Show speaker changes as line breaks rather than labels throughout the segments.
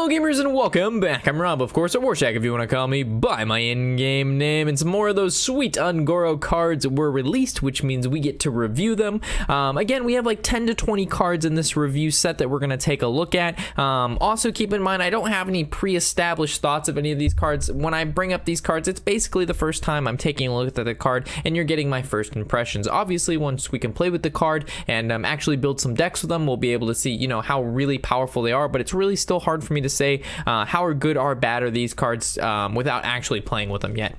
gamers, and welcome back. I'm Rob, of course, or Warshak if you want to call me by my in-game name, and some more of those sweet Ungoro cards were released, which means we get to review them. Again, we have like 10 to 20 cards in this review set that we're going to take a look at. Also, keep in mind, I don't have any pre-established thoughts of any of these cards. When I bring up these cards, it's basically the first time I'm taking a look at the card, and you're getting my first impressions. Obviously, once we can play with the card and actually build some decks with them, we'll be able to see, how really powerful they are, but it's really still hard for me to say how good or bad are these cards without actually playing with them yet.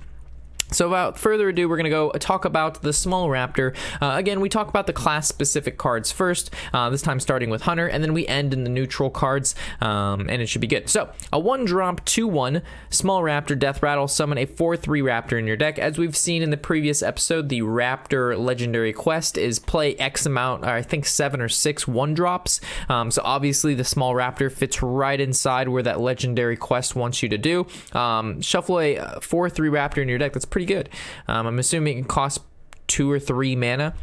So without further ado, we're going to go talk about the Small Raptor. Again, we talk about the class-specific cards first, this time starting with Hunter, and then we end in the neutral cards, and it should be good. So, a 1-drop, 2/1 Small Raptor Death Rattle, summon a 4/3 Raptor in your deck. As we've seen in the previous episode, the Raptor Legendary Quest is play X amount, I think 7 or 6 1-drops. So obviously the Small Raptor fits right inside where that Legendary Quest wants you to do. Shuffle a 4/3 Raptor in your deck. That's pretty good. I'm assuming it costs 2 or 3 mana.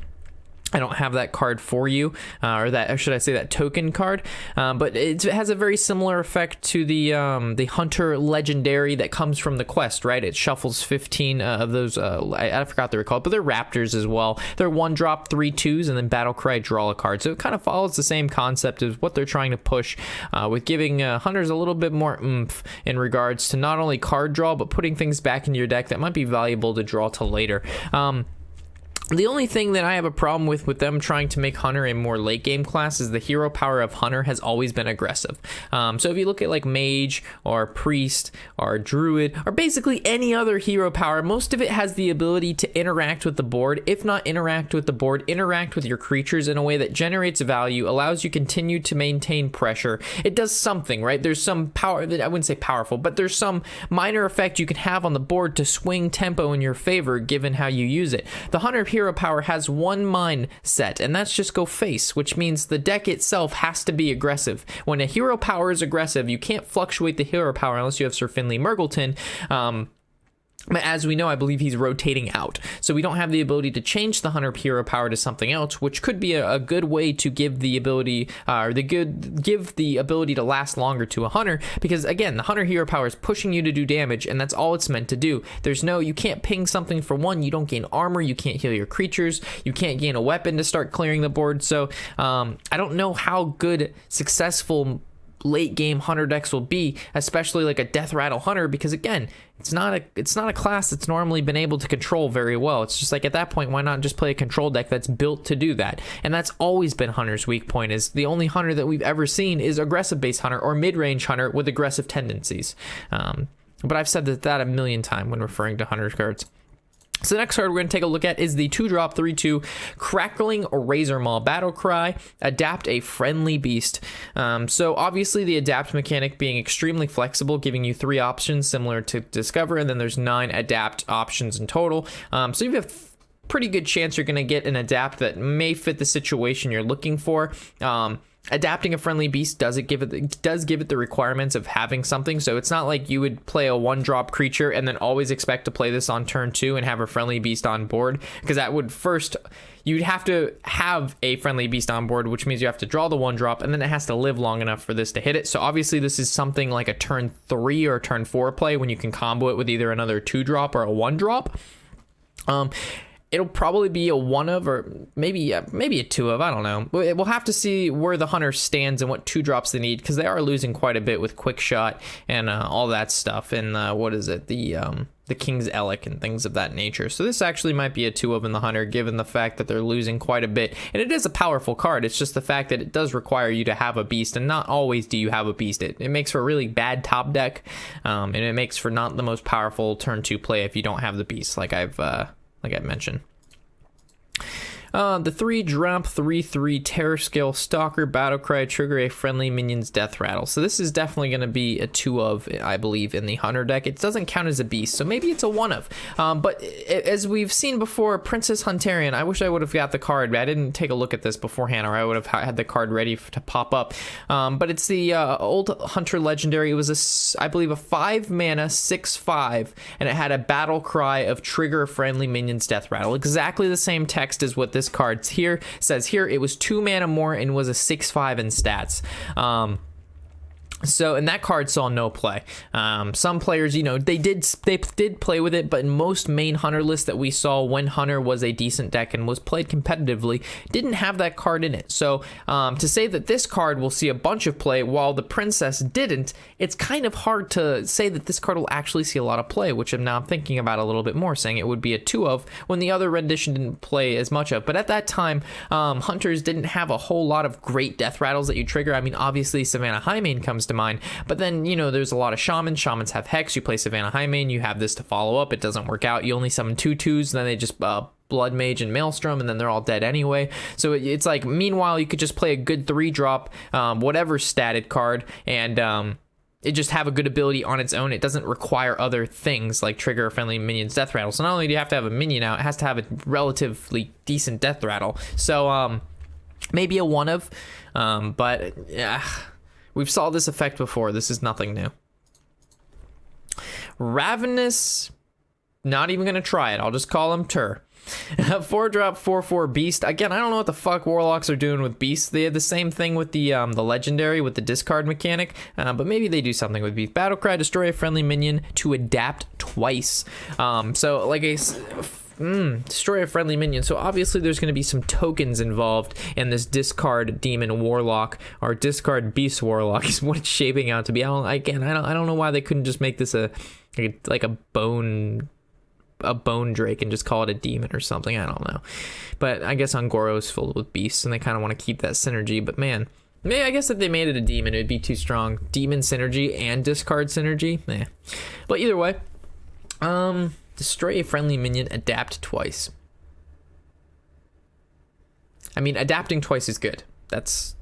I don't have that card for you, or should I say that token card, but it has a very similar effect to the Hunter Legendary that comes from the quest, right? It shuffles 15 of those, I forgot the recall, but they're Raptors as well. They're 1-drop, 3/2s, and then Battle Cry, draw a card. So it kind of follows the same concept as what they're trying to push, with giving Hunters a little bit more oomph in regards to not only card draw, but putting things back into your deck that might be valuable to draw to later. The only thing that I have a problem with them trying to make Hunter a more late game class is the hero power of Hunter has always been aggressive. So if you look at like Mage or Priest or Druid or basically any other hero power, most of it has the ability to interact with the board. If not interact with the board, interact with your creatures in a way that generates value, allows you continue to maintain pressure. It does something, right? There's some power that I wouldn't say powerful, but there's some minor effect you can have on the board to swing tempo in your favor given how you use it. The Hunter hero power has one mindset, and that's just go face, which means the deck itself has to be aggressive. When a hero power is aggressive, you can't fluctuate the hero power unless you have Sir Finley Murgleton. But as we know, I believe he's rotating out. So we don't have the ability to change the Hunter hero power to something else, which could be a good way to give the ability, give the ability to last longer to a Hunter. Because again, the Hunter hero power is pushing you to do damage, and that's all it's meant to do. You can't ping something for one, you don't gain armor, you can't heal your creatures, you can't gain a weapon to start clearing the board. So I don't know how good, successful late game Hunter decks will be, especially like a Death Rattle Hunter, because again, it's not a class that's normally been able to control very well. It's just like at that point, why not just play a control deck that's built to do that? And that's always been Hunter's weak point. Is the only Hunter that we've ever seen is aggressive base Hunter or mid-range Hunter with aggressive tendencies. But I've said that a million times when referring to Hunter cards. So the next card we're going to take a look at is the 2-drop, 3/2 Crackling Razor Maw Battle Cry. Adapt a Friendly Beast. So obviously the adapt mechanic being extremely flexible, giving you 3 options similar to Discover, and then there's 9 adapt options in total. So you have pretty good chance you're going to get an adapt that may fit the situation you're looking for. Adapting a friendly beast does give it the requirements of having something. So it's not like you would play a 1-drop creature and then always expect to play this on turn 2 and have a friendly beast on board, because that would you'd have to have a friendly beast on board, which means you have to draw the 1-drop, and then it has to live long enough for this to hit it. So obviously this is something like a turn 3 or turn 4 play when you can combo it with either another 2-drop or a 1-drop. It'll probably be a 1 of, or maybe a 2 of, I don't know. We'll have to see where the Hunter stands and what 2-drops they need, because they are losing quite a bit with Quick Shot and all that stuff. And the King's Elec and things of that nature. So this actually might be a 2 of in the Hunter, given the fact that they're losing quite a bit. And it is a powerful card. It's just the fact that it does require you to have a beast, and not always do you have a beast. It makes for a really bad top deck, and it makes for not the most powerful turn 2 play if you don't have the beast, like I've mentioned. The 3-drop, 3/3 Terror Scale Stalker Battle Cry, trigger a friendly minion's Death Rattle. So this is definitely going to be a 2 of, I believe, in the Hunter deck. It doesn't count as a beast, so maybe it's a 1 of. But as we've seen before, Princess Huntarian, I wish I would have got the card. I didn't take a look at this beforehand, or I would have had the card ready to pop up. But it's the old Hunter Legendary. It was, I believe, a 5-mana, 6/5, and it had a Battle Cry of trigger friendly minion's Death Rattle. Exactly the same text as what this card says here. It was 2 mana more and was a 6/5 in stats. So, and that card saw no play. Some players, you know, they did play with it, but in most main Hunter lists that we saw when Hunter was a decent deck and was played competitively, didn't have that card in it. So, to say that this card will see a bunch of play while the Princess didn't, it's kind of hard to say that this card will actually see a lot of play, which I'm now thinking about a little bit more, saying it would be a 2 of when the other rendition didn't play as much of. But at that time, Hunters didn't have a whole lot of great death rattles that you trigger. I mean, obviously Savannah Highmane comes to mind, but then, you know, there's a lot of shamans have Hex. You play Savannah Highmane, you have this to follow up, it doesn't work out, you only summon 2/2s, then they just Blood Mage and Maelstrom, and then they're all dead anyway. So it's like, meanwhile, you could just play a good 3-drop whatever statted card, and it just have a good ability on its own. It doesn't require other things like trigger a friendly minion's death rattle. So not only do you have to have a minion out, it has to have a relatively decent death rattle. So maybe a 1 of, but yeah, we've saw this effect before. This is nothing new. Ravenous, not even gonna try it. I'll just call him Tur. 4-drop 4/4 beast. Again, I don't know what the fuck warlocks are doing with beasts. They had the same thing with the legendary with the discard mechanic, but maybe they do something with beast. Battlecry, destroy a friendly minion to adapt twice. So like destroy a friendly minion. So obviously there's going to be some tokens involved in this discard demon warlock, or discard beast warlock is what it's shaping out to be. I don't know why they couldn't just make this a bone drake and just call it a demon or something. I don't know, but I guess Ungoro is filled with beasts and they kind of want to keep that synergy. But man, maybe I guess if they made it a demon, it'd be too strong. Demon synergy and discard synergy, but either way, destroy a friendly minion, adapt twice. I mean, adapting twice is good. That's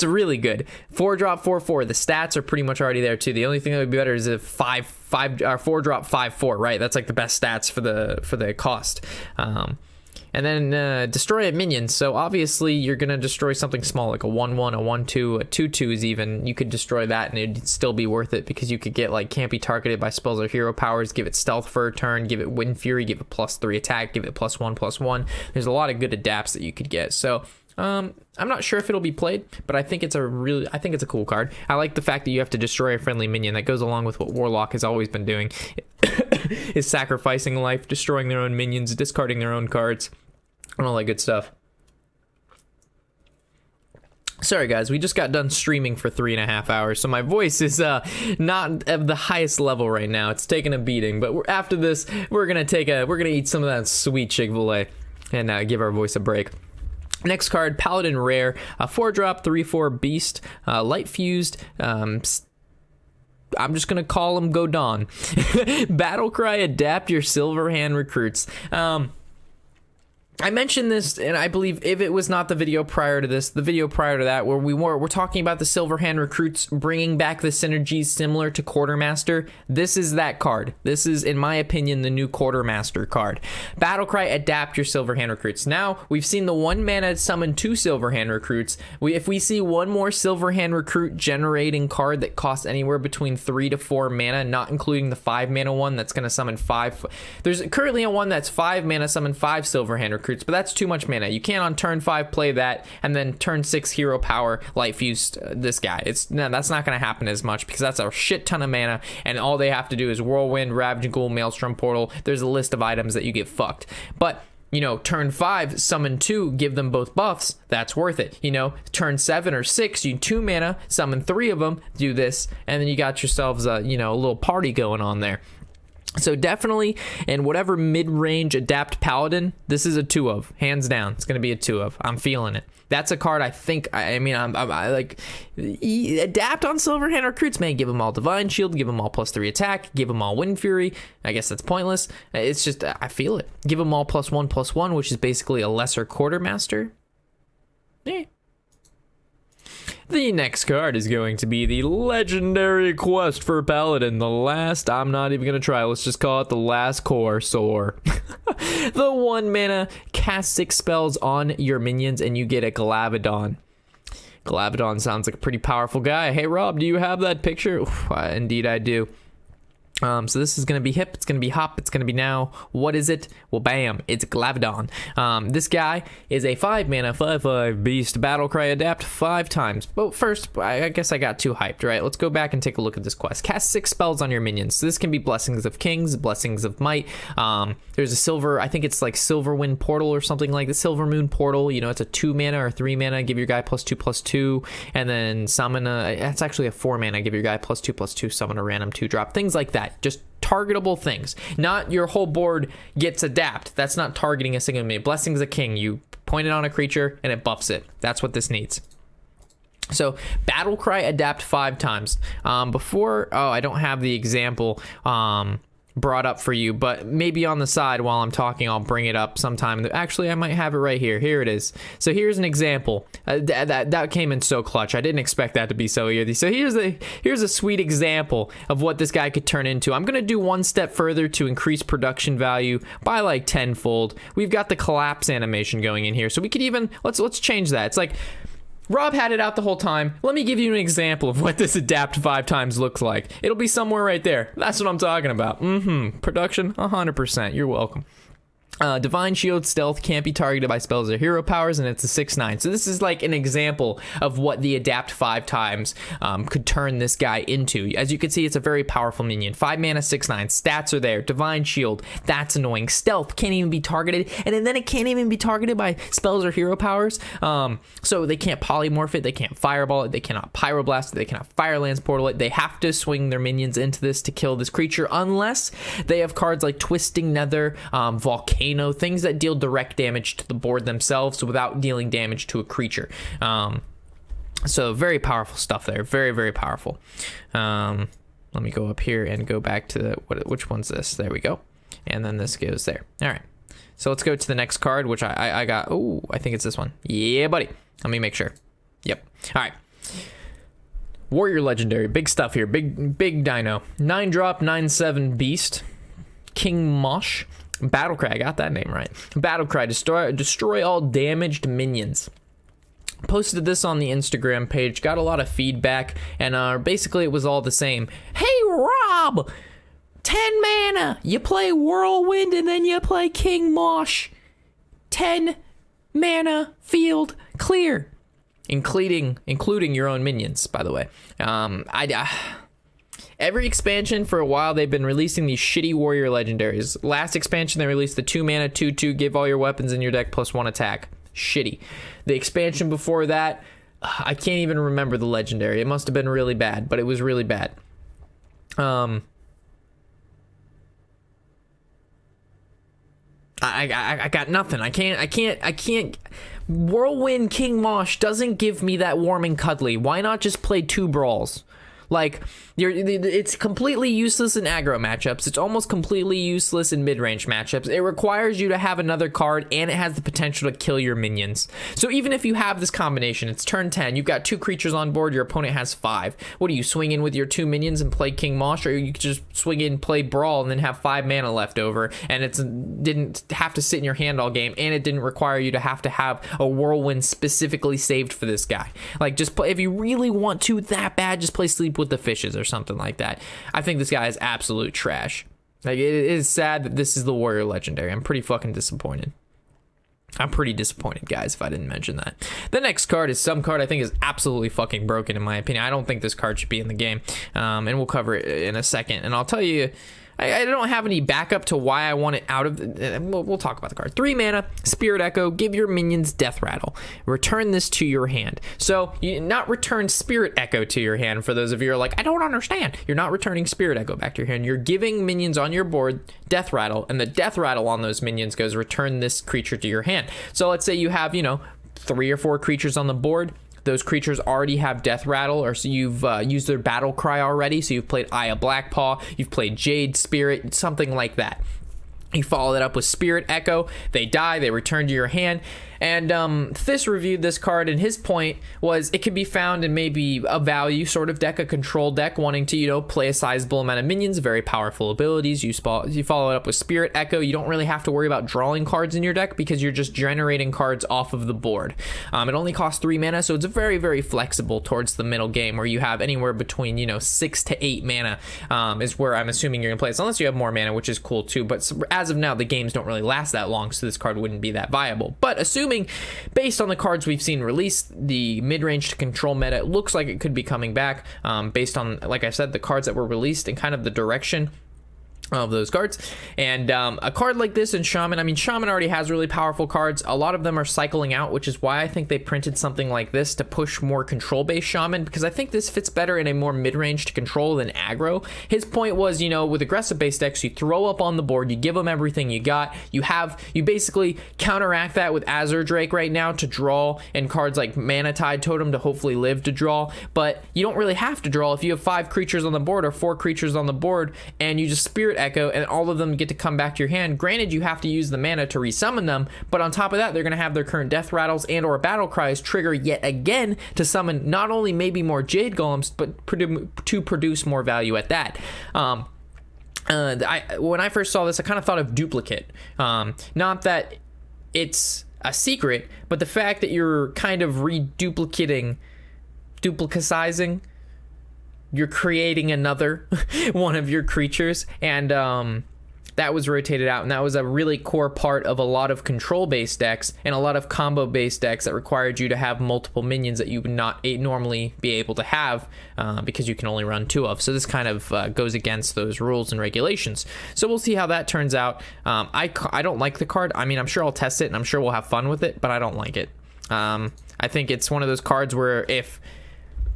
really good. 4-drop 4/4. The stats are pretty much already there too. The only thing that would be better is if 4-drop 5/4. Right, that's like the best stats for the cost. And then destroy a minion. So obviously you're gonna destroy something small like a 1/1, a 1/2, a 2/2s even. You could destroy that and it'd still be worth it, because you could get like, can't be targeted by spells or hero powers, give it stealth for a turn, give it wind fury, give it +3 attack, give it +1/+1. There's a lot of good adapts that you could get. So I'm not sure if it'll be played, but I think it's a cool card. I like the fact that you have to destroy a friendly minion. That goes along with what Warlock has always been doing, is sacrificing life, destroying their own minions, discarding their own cards, and all that good stuff. Sorry guys, we just got done streaming for 3.5 hours, so my voice is not at the highest level right now. It's taking a beating, but after this, we're gonna eat some of that sweet Chick-fil-A and give our voice a break. Next card, Paladin Rare, a 4-drop 3/4 beast, light fused. I'm just gonna call him Godon. Battlecry, adapt your Silverhand recruits. I mentioned this, and I believe if it was not the video prior to this, the video prior to that, where we're talking about the Silverhand recruits bringing back the synergies similar to Quartermaster. This is that card. This is, in my opinion, the new Quartermaster card. Battlecry, adapt your Silverhand recruits. Now, we've seen the 1 mana summon 2 Silverhand recruits. If we see one more Silverhand recruit generating card that costs anywhere between 3 to 4 mana, not including the 5 mana one that's going to summon 5. There's currently a one that's 5 mana, summon 5 Silverhand recruits. But that's too much mana. You can't on turn 5 play that and then turn 6 hero power light fuse this guy. That's not going to happen as much, because that's a shit ton of mana, and all they have to do is Whirlwind, Ravaging Ghoul, Maelstrom Portal. There's a list of items that you get fucked. But you know, turn 5, summon 2, give them both buffs. That's worth it. You know, turn 7 or 6, you 2 mana, summon 3 of them, do this, and then you got yourselves a little party going on there. So definitely, in whatever mid-range adapt Paladin, this is a 2 of, hands down. It's gonna be a 2 of. I'm feeling it. That's a card I think. I like adapt on Silverhand recruits. Man, give them all Divine Shield, give them all +3 attack, give them all Wind Fury. I guess that's pointless. It's just I feel it. Give them all +1/+1, which is basically a lesser Quartermaster. Yeah. The next card is going to be the legendary quest for Paladin. The last, I'm not even going to try. Let's just call it the last core sore. The 1 mana, cast 6 spells on your minions and you get a Glavadon. Glavadon sounds like a pretty powerful guy. Hey Rob, do you have that picture? Oof, indeed I do. So this is going to be hip, it's going to be hop, it's going to be now. What is it? Well, bam, it's Glavdon. This guy is a 5-mana, 5/5 beast, Battlecry, adapt 5 times. But first, I guess I got too hyped, right? Let's go back and take a look at this quest. Cast 6 spells on your minions. So this can be Blessings of Kings, Blessings of Might. There's a silver, I think it's like Silverwind Portal or something like the Silver Moon Portal. You know, it's a 2-mana or 3-mana, give your guy +2/+2, and then summon that's actually a 4-mana, give your guy +2/+2, summon a random 2-drop, things like that. Just targetable things, not your whole board gets adapt. That's not targeting a single minion. Blessings of King, you point it on a creature and it buffs it. That's what this needs. So Battlecry, adapt 5 times. I don't have the example brought up for you, but maybe on the side while I'm talking I'll bring it up sometime. Actually, I might have it right here. Here it is. So here's an example. That came in so clutch. I didn't expect that to be so easy. So here's a sweet example of what this guy could turn into. I'm gonna do one step further to increase production value by like 10-fold. We've got the collapse animation going in here, so we could even let's change that. It's like Rob had it out the whole time. Let me give you an example of what this adapt 5 times looks like. It'll be somewhere right there. That's what I'm talking about. Production, 100%. You're welcome. Divine Shield, Stealth, can't be targeted by spells or hero powers, and it's a 6/9. So this is like an example of what the adapt 5 times could turn this guy into. As you can see, it's a very powerful minion. 5 mana, 6/9. Stats are there. Divine Shield, that's annoying. Stealth can't even be targeted, and then it can't even be targeted by spells or hero powers. So they can't polymorph it, they can't fireball it, they cannot pyroblast it, they cannot Firelance Portal it. They have to swing their minions into this to kill this creature, unless they have cards like Twisting Nether, Volcano, things that deal direct damage to the board themselves without dealing damage to a creature. So very powerful stuff there. Very, very powerful. Let me go up here and go back to which one's this? There we go. And then this goes there. All right. So let's go to the next card, which I got. Oh, I think it's this one. Yeah, buddy. Let me make sure. Yep. All right. Warrior Legendary. Big stuff here. Big dino. 9-drop, 9/7 beast. King Mosh. Battlecry, I got that name right. Battlecry, destroy all damaged minions. Posted this on the Instagram page, got a lot of feedback, and basically it was all the same. Hey Rob, 10 mana, you play Whirlwind and then you play King Mosh. 10 mana, field, clear. Including your own minions, by the way. Every expansion for a while, they've been releasing these shitty warrior legendaries. Last expansion, they released the 2 mana, 2/2, give all your weapons in your deck +1 attack. Shitty. The expansion before that, I can't even remember the legendary. It must have been really bad, but it was really bad. I got nothing. I can't. Whirlwind King Mosh doesn't give me that warm and cuddly. Why not just play 2 brawls? Like, it's completely useless in aggro matchups. It's almost completely useless in mid-range matchups. It requires you to have another card, and it has the potential to kill your minions. So even if you have this combination, it's turn 10, you've got 2 creatures on board, your opponent has 5. What do you swing in with your 2 minions and play King Mosh, or you could just swing in, play Brawl, and then have 5 mana left over, and it didn't have to sit in your hand all game, and it didn't require you to have a Whirlwind specifically saved for this guy. Like, just play, if you really want to that bad, just play Sleep with the Fishes or something like that. I think this guy is absolute trash. Like, it is sad that this is the Warrior Legendary. I'm pretty fucking disappointed. I'm pretty disappointed, guys, if I didn't mention that. The next card is some card I think is absolutely fucking broken, in my opinion. I don't think this card should be in the game, and we'll cover it in a second. And I'll tell you, I don't have any backup to why I want it out of. We'll talk about the card. 3 mana, Spirit Echo. Give your minions Death Rattle. Return this to your hand. So you not return Spirit Echo to your hand. For those of you who are like, I don't understand. You're not returning Spirit Echo back to your hand. You're giving minions on your board Death Rattle, and the Death Rattle on those minions goes return this creature to your hand. So let's say you have 3 or 4 creatures on the board. Those creatures already have Death Rattle, or so you've used their Battle Cry already, so you've played Eye of Blackpaw, you've played Jade Spirit, something like that. You follow that up with Spirit Echo, they die, they return to your hand. And Thys reviewed this card, and his point was it could be found in maybe a value sort of deck, a control deck, wanting to, you know, play a sizable amount of minions, very powerful abilities. You follow it up with Spirit Echo. You don't really have to worry about drawing cards in your deck because you're just generating cards off of the board. It only costs 3 mana, so it's very, very flexible towards the middle game where you have anywhere between, you know, 6 to 8 mana is where I'm assuming you're going to play this, unless you have more mana, which is cool too. But as of now, the games don't really last that long, so this card wouldn't be that viable. But assuming, based on the cards we've seen released, the mid-range to control meta, it looks like it could be coming back based on, like I said, the cards that were released and kind of the direction of those cards. And a card like this in Shaman, I mean, Shaman already has really powerful cards. A lot of them are cycling out, which is why I think they printed something like this to push more control-based Shaman, because I think this fits better in a more mid-range to control than aggro. His point was, you know, with aggressive-based decks, you throw up on the board, you give them everything you got, you basically counteract that with Azure Drake right now to draw, and cards like Mana Tide Totem to hopefully live to draw, but you don't really have to draw if you have 5 creatures on the board or 4 creatures on the board, and you just Spirit Echo, and all of them get to come back to your hand. Granted, you have to use the mana to resummon them, but on top of that, they're going to have their current death rattles and or battle cries trigger yet again to summon not only maybe more Jade Golems, but to produce more value at that. When I first saw this, I kind of thought of duplicate. Not that it's a secret, but the fact that you're kind of duplicizing, you're creating another one of your creatures, and that was rotated out, and that was a really core part of a lot of control-based decks and a lot of combo-based decks that required you to have multiple minions that you would not normally be able to have because you can only run 2 of. So this kind of goes against those rules and regulations. So we'll see how that turns out. I don't like the card. I mean, I'm sure I'll test it, and I'm sure we'll have fun with it, but I don't like it. I think it's one of those cards where if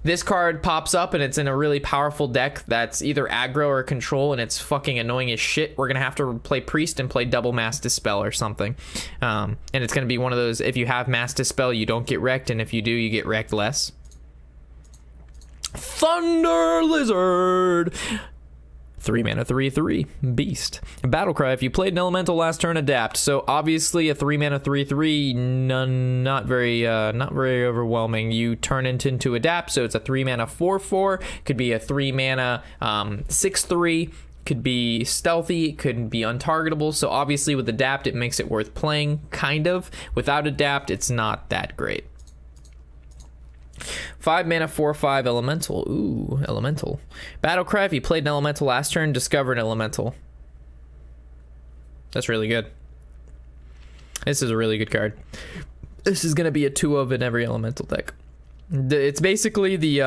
this card pops up and it's in a really powerful deck that's either aggro or control and it's fucking annoying as shit, we're gonna have to play Priest and play double Mass Dispel or something. And it's gonna be one of those, if you have Mass Dispel, you don't get wrecked, and if you do, you get wrecked less. Thunder Lizard! 3 mana, 3/3 beast. Battlecry, if you played an elemental last turn, adapt. So obviously a 3 mana 3/3, not very overwhelming. You turn it into adapt, so it's a 3 mana 4/4. Could be a 3 mana 6/3. Could be stealthy, could be untargetable. So obviously with adapt, it makes it worth playing, kind of. Without adapt, it's not that great. 5 mana 4/5 elemental. Ooh, elemental. Battlecry, if you played an elemental last turn, discover an elemental. That's really good. This is a really good card. This is going to be a 2 of in every elemental deck. It's basically the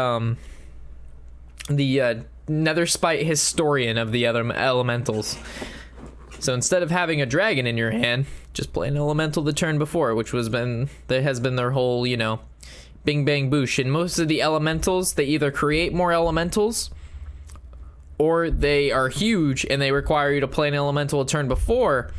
Netherspite historian of the other elementals. So instead of having a dragon in your hand, just play an elemental the turn before, which has been their whole, you know, bing bang boosh. And most of the elementals, they either create more elementals or they are huge and they require you to play an elemental a turn before.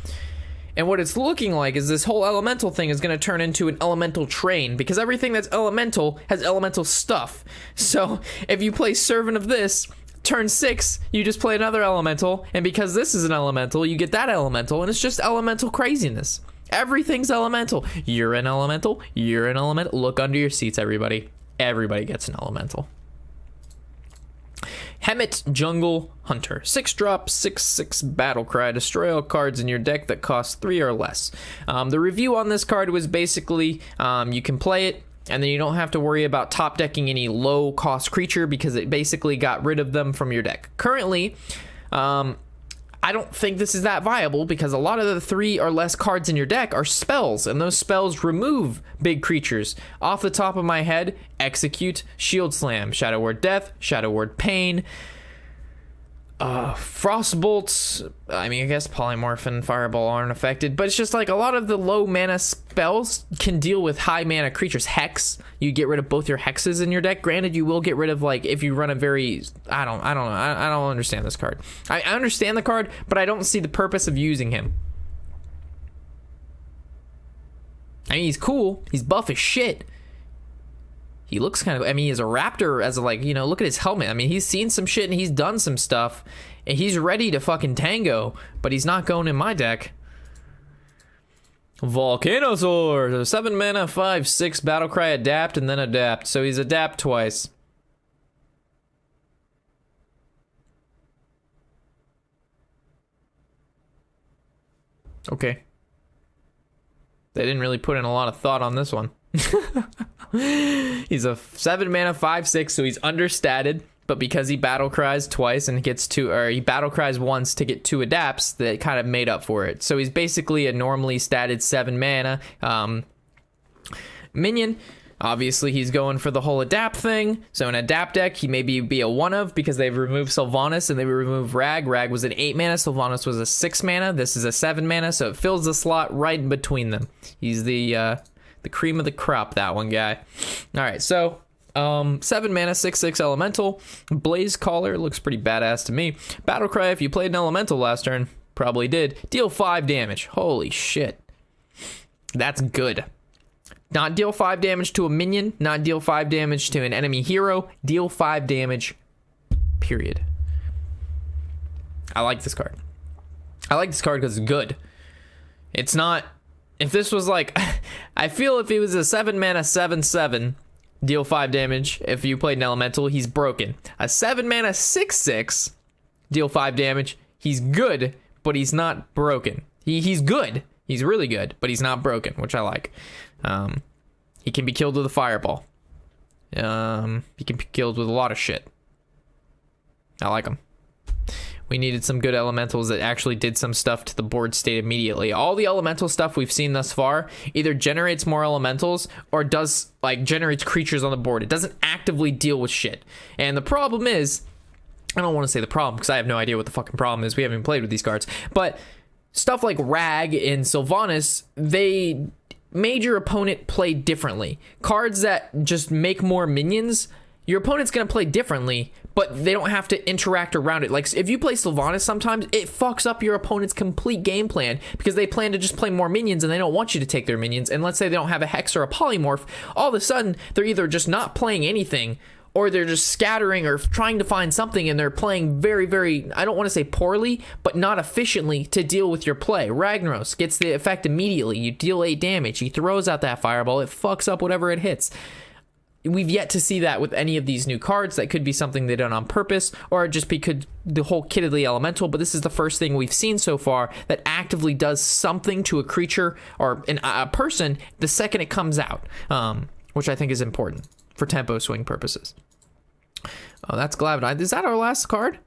And what it's looking like is this whole elemental thing is going to turn into an elemental train, because everything that's elemental has elemental stuff. So if you play Servant of this, turn 6, you just play another elemental, and because this is an elemental, you get that elemental, and it's just elemental craziness. Everything's elemental. You're an elemental. You're an elemental. Look under your seats, everybody. Everybody gets an elemental. Hemet Jungle Hunter. 6-drop, 6/6 Battlecry. Destroy all cards in your deck that cost 3 or less. The review on this card was basically you can play it, and then you don't have to worry about top decking any low cost creature because it basically got rid of them from your deck. Currently, I don't think this is that viable because a lot of the 3 or less cards in your deck are spells, and those spells remove big creatures. Off the top of my head, Execute, Shield Slam, Shadow Word Death, Shadow Word Pain, Frostbolts. I mean, I guess Polymorph and Fireball aren't affected, but it's just like a lot of the low mana spells can deal with high mana creatures. Hex, you get rid of both your hexes in your deck. Granted, you will get rid of, like, if you run a very, I don't understand this card. I understand the card, but I don't see the purpose of using him. I mean, he's cool. He's buff as shit. He looks kind of, I mean, he's a raptor as a, like, you know, look at his helmet. I mean, he's seen some shit and he's done some stuff and he's ready to fucking tango, but he's not going in my deck. Volcanosaur, so 7 mana, 5/6 battle cry, adapt, and then adapt. So he's adapt twice. Okay. They didn't really put in a lot of thought on this one. He's a 7 mana, 5/6, so he's understated. But because he battle cries twice and gets two, or he battle cries once to get 2 adapts, that kind of made up for it. So he's basically a normally statted 7 mana minion. Obviously, he's going for the whole adapt thing. So in adapt deck, he maybe be a 1 of because they've removed Sylvanas and they removed Rag. Rag was an 8 mana, Sylvanas was a 6 mana. This is a 7 mana, so it fills the slot right in between them. He's the cream of the crop, that one guy. All right, so 7 mana, 6/6 elemental. Blaze Caller looks pretty badass to me. Battle Cry, if you played an elemental last turn, probably did. Deal 5 damage. Holy shit. That's good. Not deal 5 damage to a minion, not deal 5 damage to an enemy hero, deal 5 damage, period. I like this card. I like this card because it's good. It's not, if this was like, I feel if he was a 7 mana, 7/7, deal 5 damage, if you played an elemental, he's broken. A 7 mana, 6/6, deal 5 damage, he's good, but he's not broken. He's good. He's really good, but he's not broken, which I like. He can be killed with a fireball. He can be killed with a lot of shit. I like him. We needed some good elementals that actually did some stuff to the board state immediately. All the elemental stuff we've seen thus far either generates more elementals or does, like, generates creatures on the board. It doesn't actively deal with shit. And the problem is, I don't want to say the problem because I have no idea what the fucking problem is. We haven't even played with these cards. But stuff like Rag and Sylvanas, they made your opponent play differently. Cards that just make more minions, your opponent's going to play differently, but they don't have to interact around it. Like, if you play Sylvanas, sometimes it fucks up your opponent's complete game plan because they plan to just play more minions and they don't want you to take their minions. And let's say they don't have a Hex or a Polymorph, all of a sudden they're either just not playing anything or they're just scattering or trying to find something, and they're playing very, very, I don't want to say poorly, but not efficiently to deal with your play. Ragnaros gets the effect immediately. You deal 8 damage. He throws out that fireball. It fucks up whatever it hits. We've yet to see that with any of these new cards. That could be something they done on purpose, or just because the whole kit of the elemental, but this is the first thing we've seen so far that actively does something to a creature or a person the second it comes out, which I think is important for tempo swing purposes. Oh, that's Glavin. Is that our last card?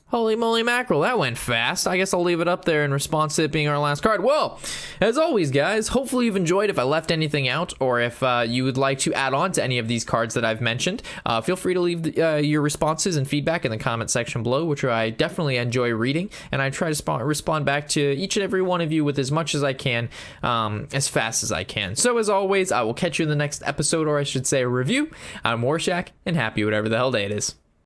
Holy moly mackerel, that went fast. I guess I'll leave it up there in response to it being our last card. Well, as always, guys, hopefully you've enjoyed. If I left anything out, or if you would like to add on to any of these cards that I've mentioned, feel free to leave your responses and feedback in the comment section below, which I definitely enjoy reading, and I try to respond back to each and every one of you with as much as I can, as fast as I can. So as always, I will catch you in the next episode, or I should say a review. I'm Warshak, and happy whatever the hell day it is.